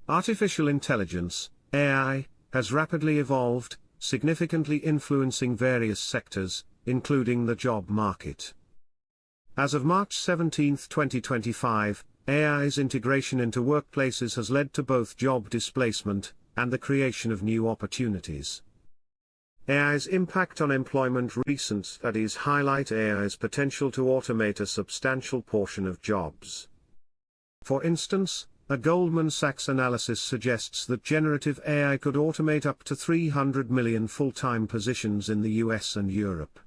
Artificial intelligence, AI, has rapidly evolved, significantly influencing various sectors, including the job market. As of March 17, 2025, AI's integration into workplaces has led to both job displacement and the creation of new opportunities. AI's impact on employment. Recent studies highlight AI's potential to automate a substantial portion of jobs. For instance, a Goldman Sachs analysis suggests that generative AI could automate up to 300 million full-time positions in the US and Europe.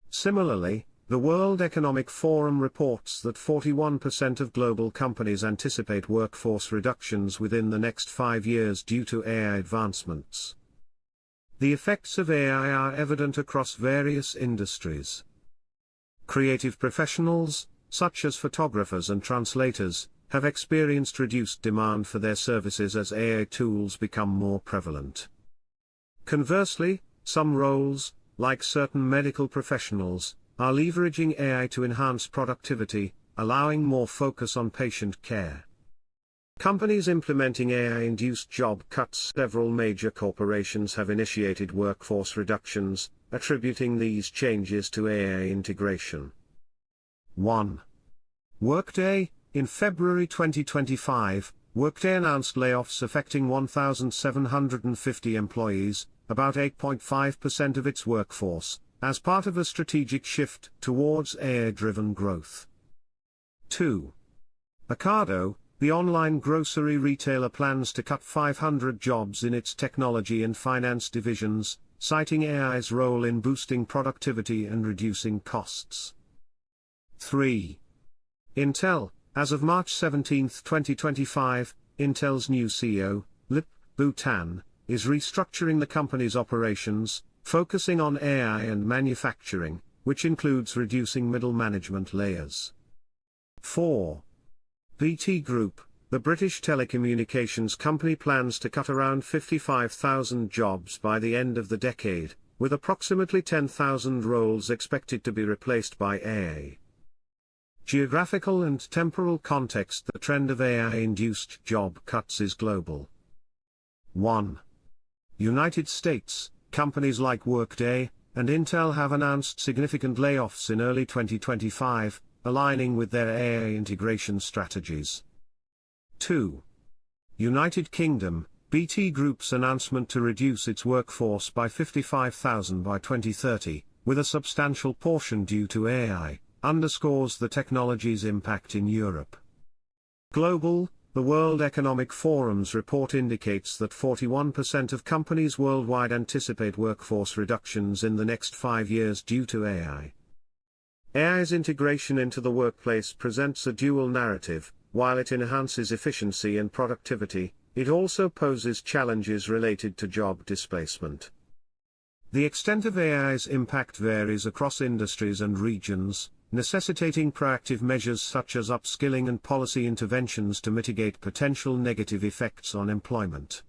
Similarly, the World Economic Forum reports that 41% of global companies anticipate workforce reductions within the next 5 years due to AI advancements. The effects of AI are evident across various industries. Creative professionals, such as photographers and translators, have experienced reduced demand for their services as AI tools become more prevalent. Conversely, some roles, like certain medical professionals, are leveraging AI to enhance productivity, allowing more focus on patient care. Companies implementing AI-induced job cuts. Several major corporations have initiated workforce reductions, attributing these changes to AI integration. 1. Workday. In February 2025, Workday announced layoffs affecting 1,750 employees, about 8.5% of its workforce, as part of a strategic shift towards AI-driven growth. 2. Ocado, the online grocery retailer, plans to cut 500 jobs in its technology and finance divisions, citing AI's role in boosting productivity and reducing costs. 3. Intel. As of March 17, 2025, Intel's new CEO, Lip-Bu Tan, is restructuring the company's operations, focusing on AI and manufacturing, which includes reducing middle management layers. 4. BT Group, the British telecommunications company, plans to cut around 55,000 jobs by the end of the decade, with approximately 10,000 roles expected to be replaced by AI. Geographical and temporal context. The trend of AI-induced job cuts is global. 1. United States. Companies like Workday and Intel have announced significant layoffs in early 2025, aligning with their AI integration strategies. 2. United Kingdom. BT Group's announcement to reduce its workforce by 55,000 by 2030, with a substantial portion due to AI, underscores the technology's impact in Europe. Global. The World Economic Forum's report indicates that 41% of companies worldwide anticipate workforce reductions in the next 5 years due to AI. AI's integration into the workplace presents a dual narrative. While it enhances efficiency and productivity, it also poses challenges related to job displacement. The extent of AI's impact varies across industries and regions, necessitating proactive measures such as upskilling and policy interventions to mitigate potential negative effects on employment.